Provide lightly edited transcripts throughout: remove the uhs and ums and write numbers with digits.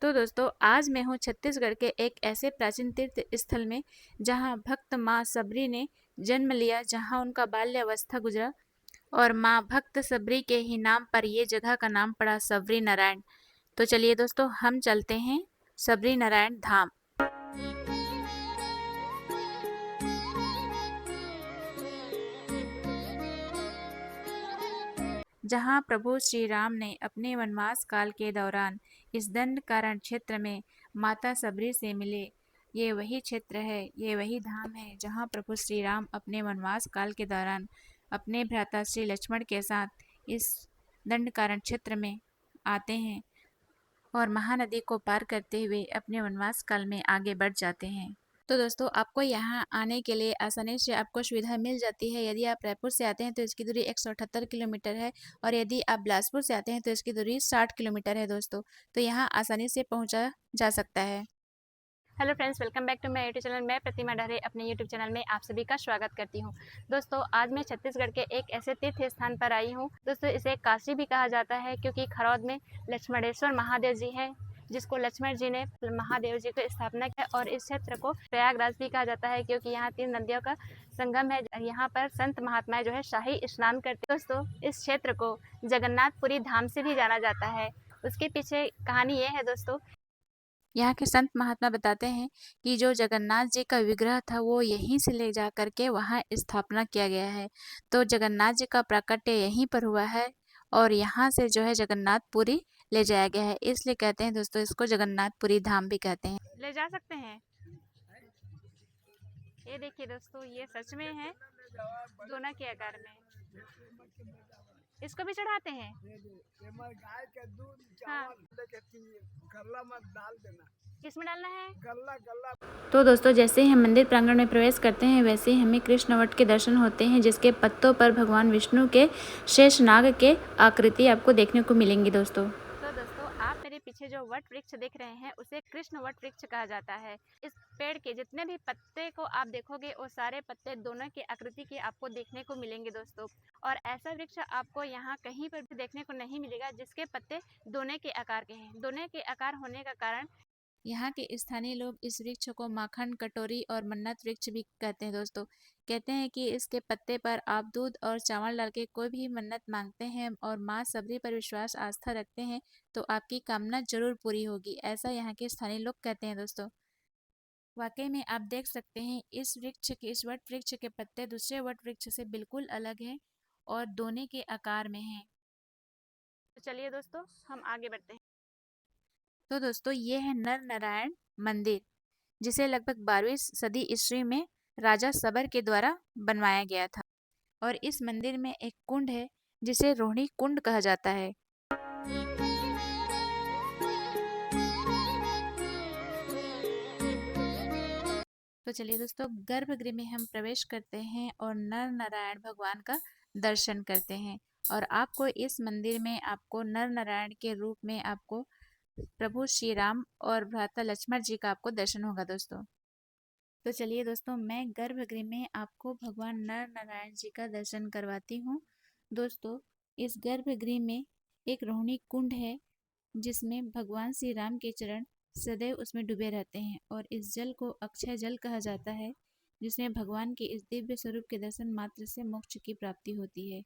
तो दोस्तों आज मैं हूँ छत्तीसगढ़ के एक ऐसे प्राचीन तीर्थ स्थल में जहाँ भक्त माँ सबरी ने जन्म लिया, जहाँ उनका बाल्यावस्था गुजरा और माँ भक्त सबरी के ही नाम पर ये जगह का नाम पड़ा सबरी नारायण। तो चलिए दोस्तों हम चलते हैं सबरी नारायण धाम, जहाँ प्रभु श्री राम ने अपने वनवास काल के दौरान इस दंडकारण्य क्षेत्र में माता सबरी से मिले। ये वही क्षेत्र है, ये वही धाम है जहाँ प्रभु श्री राम अपने वनवास काल के दौरान अपने भ्राता श्री लक्ष्मण के साथ इस दंडकारण्य क्षेत्र में आते हैं और महानदी को पार करते हुए अपने वनवास काल में आगे बढ़ जाते हैं। तो दोस्तों आपको यहाँ आने के लिए आसानी से आपको सुविधा मिल जाती है। यदि आप रायपुर से आते हैं तो इसकी दूरी 178 किलोमीटर है और यदि आप बिलासपुर से आते हैं तो इसकी दूरी 60 किलोमीटर है दोस्तों। तो यहाँ आसानी से पहुँचा जा सकता है। Hello friends, welcome back to my YouTube channel. मैं प्रतिमा डहरे अपने यूट्यूब चैनल में आप सभी का स्वागत करती हूँ। दोस्तों आज मैं छत्तीसगढ़ के एक ऐसे तीर्थ स्थान पर आई हूँ। दोस्तों इसे काशी भी कहा जाता है क्योंकि खरौद में लक्ष्मणेश्वर महादेव जी हैं, जिसको लक्ष्मण जी ने महादेव जी को स्थापना किया। और इस क्षेत्र को प्रयागराज भी कहा जाता है क्योंकि यहाँ 3 नदियों का संगम है। यहाँ पर संत महात्माएं जो है शाही स्नान करते हैं। दोस्तों इस क्षेत्र को जगन्नाथपुरी धाम से भी जाना जाता है। उसके पीछे कहानी ये है दोस्तों, यहाँ के संत महात्मा बताते हैं कि जो जगन्नाथ जी का विग्रह था वो यहीं से ले जा करके वहाँ स्थापना किया गया है। तो जगन्नाथ जी का प्राकट्य यहीं पर हुआ है और यहाँ से जो है जगन्नाथपुरी ले जाया गया है, इसलिए कहते हैं दोस्तों इसको जगन्नाथपुरी धाम भी कहते हैं। ले जा सकते हैं। ये देखिए दोस्तों, ये सच में है, दोना के आकार में। इसको भी चढ़ाते हैं। गाय का दूध गल्ला मत डाल देना। किसमें डालना है? गल्ला गल्ला। तो दोस्तों जैसे ही हम मंदिर प्रांगण में प्रवेश करते हैं वैसे ही हमें कृष्णवट के दर्शन होते हैं, जिसके पत्तों पर भगवान विष्णु के शेषनाग के आकृति आपको देखने को मिलेंगी दोस्तों। तो दोस्तों आप मेरे पीछे जो वट वृक्ष देख रहे हैं उसे कृष्ण वट वृक्ष कहा जाता है। इस पेड़ के जितने भी पत्ते को आप देखोगे वो सारे पत्ते दोनों की आकृति के आपको देखने को मिलेंगे दोस्तों। और ऐसा वृक्ष आपको यहाँ कहीं पर भी देखने को नहीं मिलेगा जिसके पत्ते दोने के आकार के हैं। दोने के आकार होने का कारण यहाँ के स्थानीय लोग इस वृक्ष को माखन कटोरी और मन्नत वृक्ष भी कहते हैं दोस्तों। कहते हैं कि इसके पत्ते पर आप दूध और चावल डाल के कोई भी मन्नत मांगते हैं और माँ सबरी पर विश्वास आस्था रखते हैं तो आपकी कामना जरूर पूरी होगी, ऐसा यहाँ के स्थानीय लोग कहते हैं दोस्तों। वाकई में आप देख सकते हैं इस वट वृक्ष के पत्ते दूसरे वट वृक्ष से बिल्कुल अलग हैं और दोने के आकार में हैं। तो चलिए दोस्तों हम आगे बढ़ते हैं। तो दोस्तों ये है नर नारायण मंदिर, जिसे लगभग 12वीं सदी ईस्वी में राजा सबर के द्वारा बनवाया गया था। और इस मंदिर में एक कुंड है जिसे रोहिणी कुंड कहा जाता है। तो चलिए दोस्तों गर्भगृह में हम प्रवेश करते हैं और नर नारायण भगवान का दर्शन करते हैं। और आपको इस मंदिर में आपको नर नारायण के रूप में आपको प्रभु श्री राम और भ्राता लक्ष्मण जी का आपको दर्शन होगा दोस्तों। तो चलिए दोस्तों मैं गर्भगृह में आपको भगवान नर नारायण जी का दर्शन करवाती हूँ। दोस्तों इस गर्भगृह में एक रोहिणी कुंड है जिसमें भगवान श्री राम के चरण सदैव उसमें डूबे रहते हैं और इस जल को अक्षय जल कहा जाता है, जिसमें भगवान के इस दिव्य स्वरूप के दर्शन मात्र से मोक्ष की प्राप्ति होती है।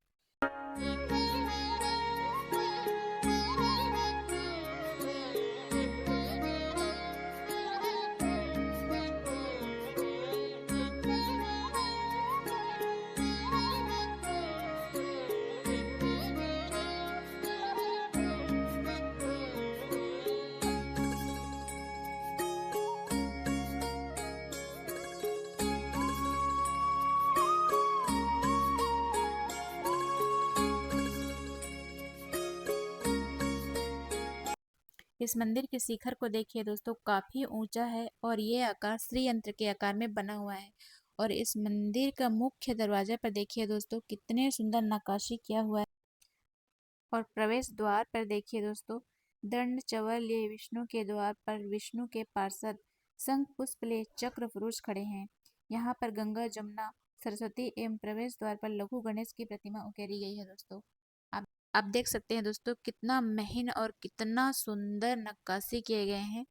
इस मंदिर के शिखर को देखिए दोस्तों, काफी ऊंचा है और ये आकार श्री यंत्र के आकार में बना हुआ है। और इस मंदिर का मुख्य दरवाजा पर देखिए दोस्तों कितने सुंदर नक्काशी किया हुआ है। और प्रवेश द्वार पर देखिए दोस्तों दंड चवर लिए विष्णु के द्वार पर विष्णु के पार्षद शंख पुष्प ले चक्र पुरुष खड़े हैं। यहाँ पर गंगा जमुना सरस्वती एवं प्रवेश द्वार पर लघु गणेश की प्रतिमा उकेरी गई है दोस्तों। आप देख सकते हैं दोस्तों कितना महीन और कितना सुंदर नक्काशी किए गए हैं।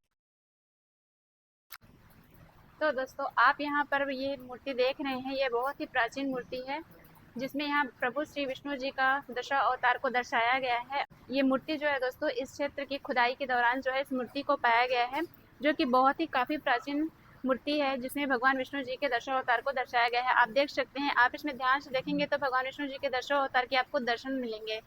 तो दोस्तों आप यहाँ पर ये मूर्ति देख रहे हैं, ये बहुत ही प्राचीन मूर्ति है जिसमें यहाँ प्रभु श्री विष्णु जी का दशा अवतार को दर्शाया गया है। ये मूर्ति जो है दोस्तों इस क्षेत्र की खुदाई के दौरान जो है इस मूर्ति को पाया गया है, जो कि बहुत ही काफ़ी प्राचीन मूर्ति है जिसमें भगवान विष्णु जी के दशा अवतार को दर्शाया गया है। आप देख सकते हैं, आप इसमें ध्यान से देखेंगे तो भगवान विष्णु जी के दशा अवतार के आपको दर्शन मिलेंगे।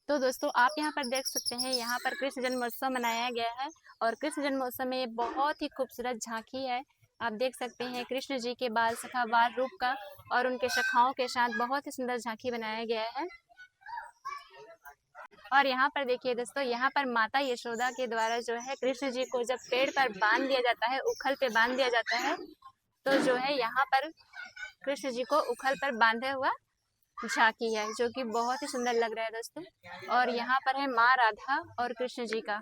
तो दोस्तों आप यहाँ पर देख सकते हैं, यहाँ पर कृष्ण जन्मोत्सव मनाया गया है और कृष्ण जन्मोत्सव में ये बहुत ही खूबसूरत झांकी है। आप देख सकते हैं कृष्ण जी के बाल सखा बाल रूप का और उनके सखाओं के साथ बहुत ही सुंदर झांकी बनाया गया है। और यहाँ पर देखिए दोस्तों, यहाँ पर माता यशोदा के द्वारा जो है कृष्ण जी को जब पेड़ पर बांध दिया जाता है, उखल पे बांध दिया जाता है, तो जो है यहाँ पर कृष्ण जी को उखल पर बांधे हुआ झांकी है, जो कि बहुत ही सुंदर लग रहा है दोस्तों। और यहाँ पर है माँ राधा और कृष्ण जी का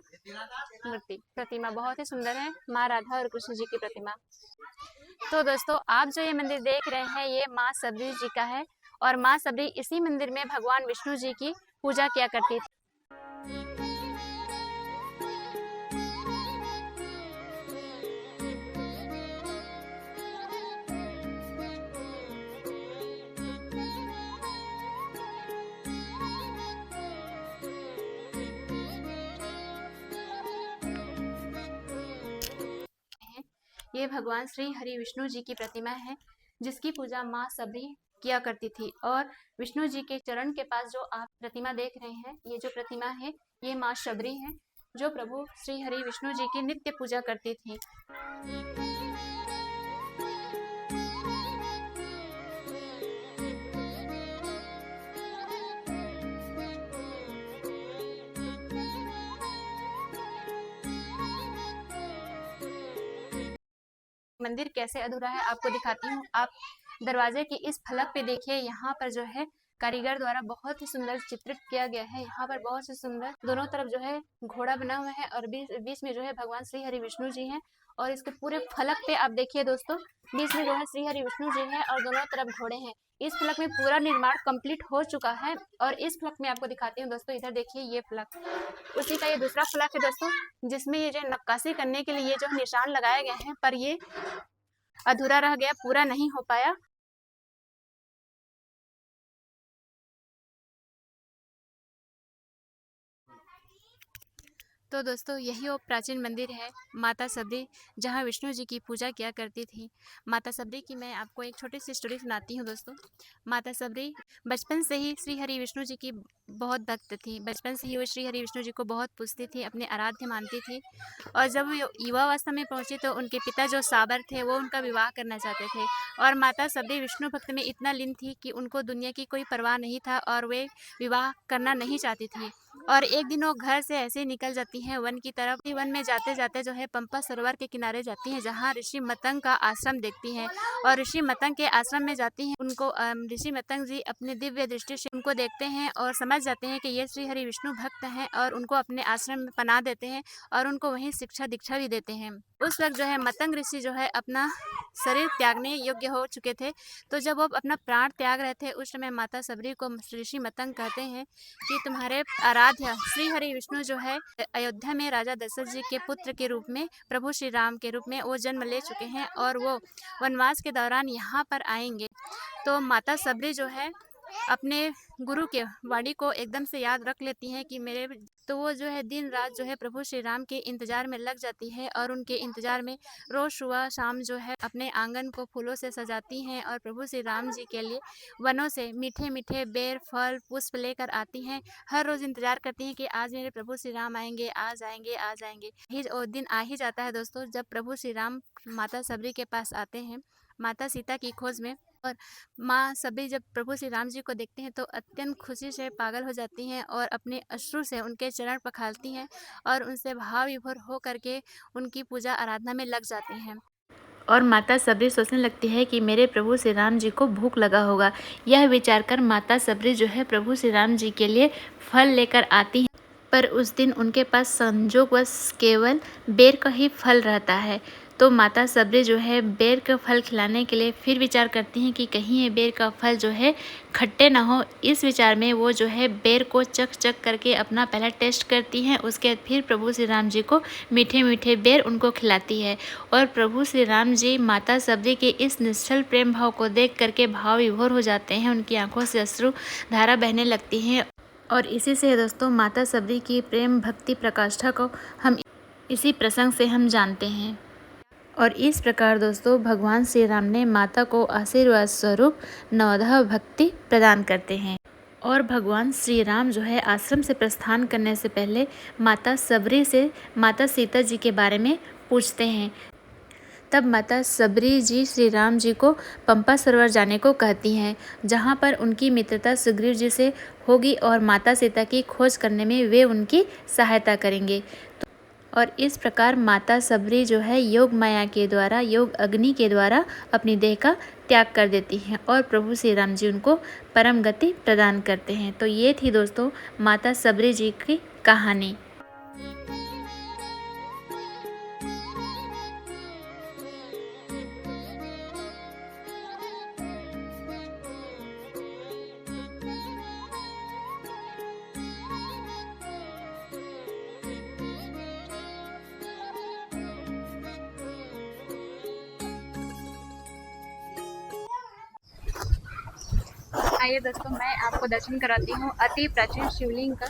मूर्ति प्रतिमा, बहुत ही सुंदर है माँ राधा और कृष्ण जी की प्रतिमा। तो दोस्तों आप जो ये मंदिर देख रहे हैं ये माँ सबरी जी का है और माँ सबरी इसी मंदिर में भगवान विष्णु जी की पूजा किया करती थी। ये भगवान श्री हरि विष्णु जी की प्रतिमा है जिसकी पूजा माँ सबरी किया करती थी। और विष्णु जी के चरण के पास जो आप प्रतिमा देख रहे हैं, ये जो प्रतिमा है ये माँ शबरी है जो प्रभु श्री हरि विष्णु जी की नित्य पूजा करती थी। मंदिर कैसे अधूरा है आपको दिखाती हूँ। आप दरवाजे के इस फलक पे देखिए, यहाँ पर जो है कारीगर द्वारा बहुत ही सुंदर चित्रित किया गया है। यहाँ पर बहुत से सुंदर दोनों तरफ जो है घोड़ा बना हुआ है और बीच में जो है भगवान श्री हरि विष्णु जी हैं। और इसके पूरे फलक पे आप देखिए दोस्तों, बीच में जो है श्री हरि विष्णु जी हैं और दोनों तरफ घोड़े हैं। इस फलक में पूरा निर्माण कंप्लीट हो चुका है और इस फलक में आपको दिखाती हूँ दोस्तों, इधर देखिए ये फलक, उसी का ये दूसरा फलक है दोस्तों, जिसमें ये जो नक्काशी करने के लिए ये जो निशान लगाए गए हैं, पर ये अधूरा रह गया, पूरा नहीं हो पाया। तो दोस्तों यही वो प्राचीन मंदिर है माता सबरी, जहाँ विष्णु जी की पूजा किया करती थी। माता सबरी की मैं आपको एक छोटी सी स्टोरी सुनाती हूँ दोस्तों। माता सबरी बचपन से ही श्री हरि विष्णु जी की बहुत भक्त थी। बचपन से ही वो श्री हरि विष्णु जी को बहुत पूजती थी, अपने आराध्य मानती थी। और जब वो युवावस्था में पहुंची तो उनके पिता जो साबर थे वो उनका विवाह करना चाहते थे। और माता सबरी विष्णु भक्त में इतना लीन थी कि उनको दुनिया की कोई परवाह नहीं था और वे विवाह करना नहीं चाहती थी। और एक दिन वो घर से ऐसे ही निकल जाती हैं वन की तरफ। वन में जाते जाते जो है पंपा सरोवर के किनारे जाती हैं, जहाँ ऋषि मतंग का आश्रम देखती हैं। और ऋषि मतंग के आश्रम में जाती हैं, उनको ऋषि मतंग जी अपने दिव्य दृष्टि से उनको देखते हैं और समझ जाते हैं कि ये श्री हरि विष्णु भक्त हैं और उनको अपने आश्रम में पनाह देते हैं और उनको वहीं शिक्षा दीक्षा भी देते हैं। उस वक्त जो है मतंग ऋषि जो है अपना शरीर त्यागने योग्य हो चुके थे। तो जब वो अपना प्राण त्याग रहे थे उस समय माता सबरी को ऋषि मतंग कहते हैं कि तुम्हारे आराध्य श्री हरि विष्णु जो है अयोध्या में राजा दशरथ जी के पुत्र के रूप में, प्रभु श्री राम के रूप में वो जन्म ले चुके हैं और वो वनवास के दौरान यहाँ पर आएंगे। तो माता सबरी जो है अपने गुरु के वाणी को एकदम से याद रख लेती हैं कि मेरे, तो वो जो है दिन रात जो है प्रभु श्री राम के इंतजार में लग जाती है और उनके इंतजार में रोज सुबह शाम जो है अपने आंगन को फूलों से सजाती हैं और प्रभु श्री राम जी के लिए वनों से मीठे मीठे बेर फल पुष्प लेकर आती हैं। हर रोज इंतजार करती हैं कि आज मेरे प्रभु श्री राम आएंगे, आज आएंगे, आज आएंगे। ही वो दिन आ ही जाता है दोस्तों, जब प्रभु श्री राम माता सबरी के पास आते हैं माता सीता की खोज में। और माँ सबरी जब प्रभु श्री राम जी को देखती हैं तो अत्यंत खुशी से पागल हो जाती हैं और अपने अश्रु से उनके चरण पखालती हैं और उनसे भाव विभोर हो करके उनकी पूजा आराधना में लग जाती हैं। और माता सबरी सोचने लगती है कि मेरे प्रभु श्री राम जी को भूख लगा होगा। यह विचार कर माता सबरी जो है प्रभु श्री राम जी के लिए फल लेकर आती हैं, पर उस दिन उनके पास संजोगवश केवल बेर का ही फल रहता है। तो माता सबरी जो है बेर का फल खिलाने के लिए फिर विचार करती हैं कि कहीं ये बेर का फल जो है खट्टे ना हो। इस विचार में वो जो है बेर को चख चख करके अपना पहला टेस्ट करती हैं, उसके बाद फिर प्रभु श्री राम जी को मीठे मीठे बेर उनको खिलाती है। और प्रभु श्री राम जी माता सबरी के इस निश्चल प्रेम भाव को देख करके भाव विभोर हो जाते हैं, उनकी आंखों से अश्रु धारा बहने लगती हैं। और इसी से दोस्तों माता सबरी की प्रेम भक्ति प्रकाष्ठा को हम इसी प्रसंग से हम जानते हैं। और इस प्रकार दोस्तों भगवान श्री राम ने माता को आशीर्वाद स्वरूप नवदह भक्ति प्रदान करते हैं। और भगवान श्री राम जो है आश्रम से प्रस्थान करने से पहले माता सबरी से माता सीता जी के बारे में पूछते हैं। तब माता सबरी जी श्री राम जी को पंपा सरोवर जाने को कहती हैं, जहाँ पर उनकी मित्रता सुग्रीव जी से होगी और माता सीता की खोज करने में वे उनकी सहायता करेंगे। और इस प्रकार माता सबरी जो है योग माया के द्वारा, योग अग्नि के द्वारा अपनी देह का त्याग कर देती हैं और प्रभु श्री राम जी उनको परम गति प्रदान करते हैं। तो ये थी दोस्तों माता सबरी जी की कहानी। आइए दोस्तों मैं आपको दर्शन कराती हूँ अति प्राचीन शिवलिंग का।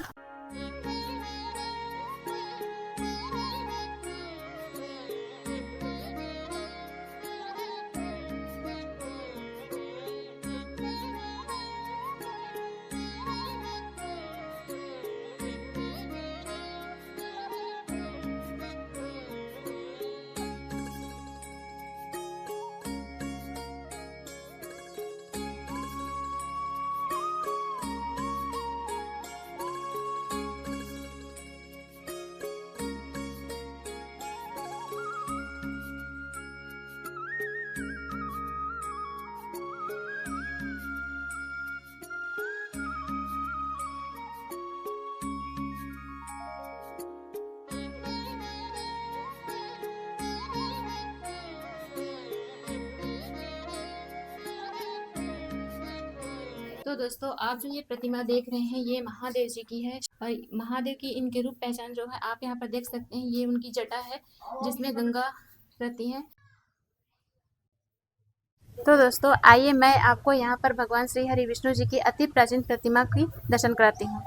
तो दोस्तों आप जो ये प्रतिमा देख रहे हैं ये महादेव जी की है और महादेव की इनके रूप पहचान जो है आप यहाँ पर देख सकते हैं। ये उनकी जटा है जिसमें गंगा रहती है। तो दोस्तों आइए मैं आपको यहाँ पर भगवान श्री हरि विष्णु जी की अति प्राचीन प्रतिमा की दर्शन कराती हूँ।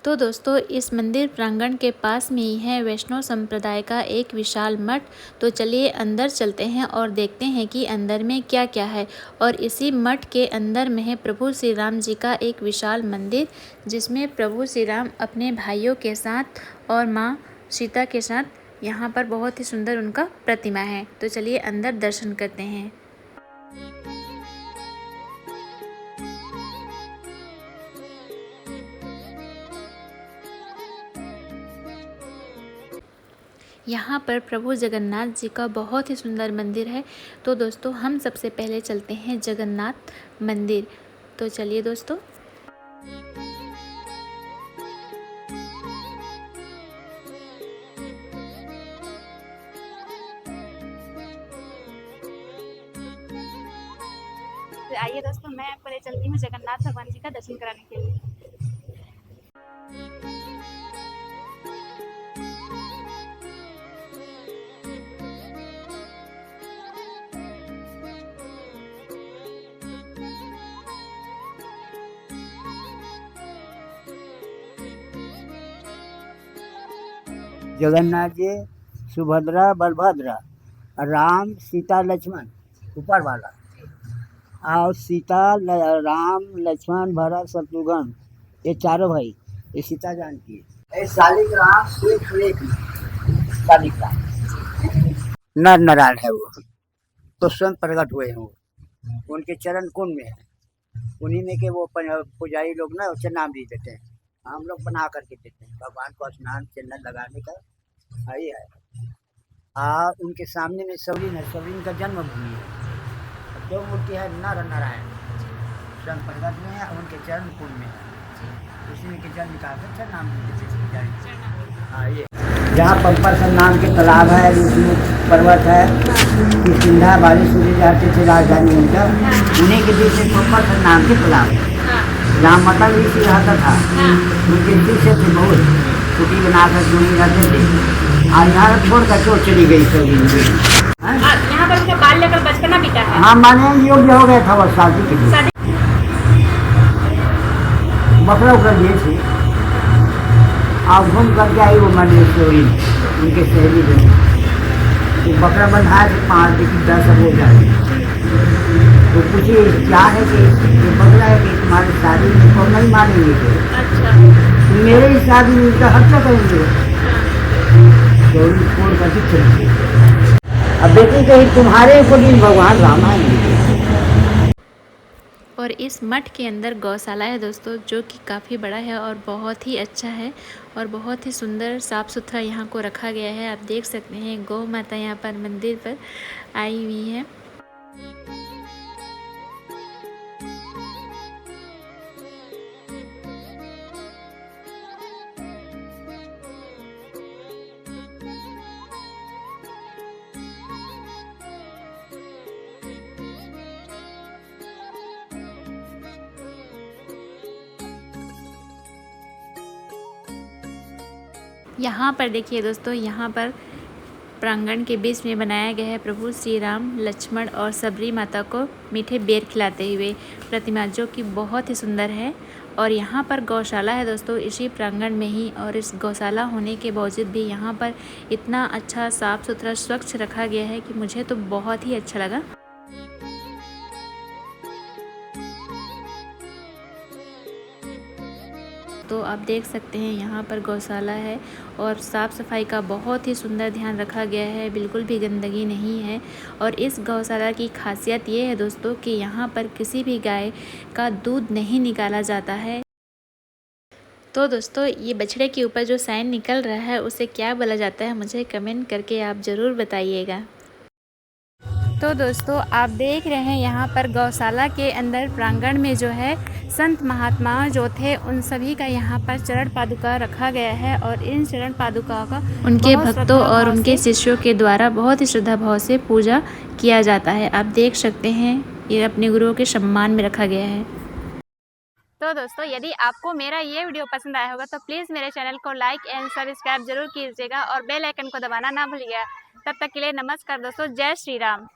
तो दोस्तों इस मंदिर प्रांगण के पास में ही है वैष्णव संप्रदाय का एक विशाल मठ। तो चलिए अंदर चलते हैं और देखते हैं कि अंदर में क्या क्या है। और इसी मठ के अंदर में है प्रभु श्री राम जी का एक विशाल मंदिर, जिसमें प्रभु श्री राम अपने भाइयों के साथ और माँ सीता के साथ यहाँ पर बहुत ही सुंदर उनका प्रतिमा है। तो चलिए अंदर दर्शन करते हैं। यहाँ पर प्रभु जगन्नाथ जी का बहुत ही सुंदर मंदिर है। तो दोस्तों हम सबसे पहले चलते हैं जगन्नाथ मंदिर। तो चलिए दोस्तों। आइए दोस्तों, मैं आपको ले चलती हूँ जगन्नाथ भगवान जी का दर्शन कराने के लिए। जगन्नाथ जी, सुभद्रा बलभद्र, राम सीता लक्ष्मण ऊपर वाला, और राम लक्ष्मण भरत शत्रुघ्न, ये चारों भाई, ये सीता जानकी है। ये शालिग्राम एक शालिग्राम नर नारायण है, वो तो स्वयं प्रकट हुए हैं। वो उनके चरण कुंड में है, उन्हीं में के वो पुजारी लोग ना उसे नाम दे देते हैं, हम लोग बना करके देते हैं भगवान को स्नान चंदन लगाने का। आई है उनके सामने में सवरीन है, सवरीन का जन्मभूमि है। जो मूर्ति है नर नारायण स्वयं प्रकट में है, उनके चरण कुंड में है, उसी में के जन्म का नाम हाँ ये जहाँ पंपर नाम के तालाब है, उसमें पर्वत है कि सिंधा बारिश सूर्य जाते थे राजधानी उनका, उन्हीं के बीच में पंपर नाम के तालाब है, जहाँ माता ऋषि रहता था, उनके पीछे से बहुत छुट्टी बनाकर जुड़ी रहते थे, और यहाँ छोड़ कर तो चली गई सभी। यहाँ पर उनका बाल्य का बचपना बीता है। हाँ माने योग्य हो गया था वो शादी के लिए, बकरा उकर दिए थे, आप घूम करके आई वो मंदिर चोरी उनके सहेली में, तो बकरा बंधा के 5 दिन 10 हो जाए, तो पूछिए क्या है कि ये बकरा है कि तुम्हारी शादी में को नहीं मानेंगे थे। अच्छा। मेरे ही शादी में उसका हत्या करेंगे, चोरी छोड़ करके चले गए। अब बेटी कही तुम्हारे को दिन भगवान राम आएंगे। और इस मठ के अंदर गौशाला है दोस्तों, जो कि काफ़ी बड़ा है और बहुत ही अच्छा है और बहुत ही सुंदर साफ़ सुथरा यहाँ को रखा गया है। आप देख सकते हैं गौ माता यहाँ पर मंदिर पर आई हुई है। यहाँ पर देखिए दोस्तों, यहाँ पर प्रांगण के बीच में बनाया गया है प्रभु श्री राम लक्ष्मण और सबरी माता को मीठे बेर खिलाते हुए प्रतिमा, जो कि बहुत ही सुंदर है। और यहाँ पर गौशाला है दोस्तों, इसी प्रांगण में ही, और इस गौशाला होने के बावजूद भी यहाँ पर इतना अच्छा साफ़ सुथरा स्वच्छ रखा गया है कि मुझे तो बहुत ही अच्छा लगा। तो आप देख सकते हैं यहाँ पर गौशाला है और साफ़ सफाई का बहुत ही सुंदर ध्यान रखा गया है, बिल्कुल भी गंदगी नहीं है। और इस गौशाला की खासियत ये है दोस्तों कि यहाँ पर किसी भी गाय का दूध नहीं निकाला जाता है। तो दोस्तों ये बछड़े के ऊपर जो साइन निकल रहा है उसे क्या बोला जाता है, मुझे कमेंट करके आप ज़रूर बताइएगा। तो दोस्तों आप देख रहे हैं यहाँ पर गौशाला के अंदर प्रांगण में जो है संत महात्मा जो थे उन सभी का यहाँ पर चरण पादुका रखा गया है, और इन चरण पादुका का उनके भक्तों और उनके शिष्यों के द्वारा बहुत ही श्रद्धा भाव से पूजा किया जाता है। आप देख सकते हैं ये अपने गुरुओं के सम्मान में रखा गया है। तो दोस्तों यदि आपको मेरा ये वीडियो पसंद आया होगा तो प्लीज़ मेरे चैनल को लाइक एंड सब्सक्राइब जरूर कीजिएगा और बेल आइकन को दबाना ना भूलिएगा। तब तक के लिए नमस्कार दोस्तों, जय श्री राम।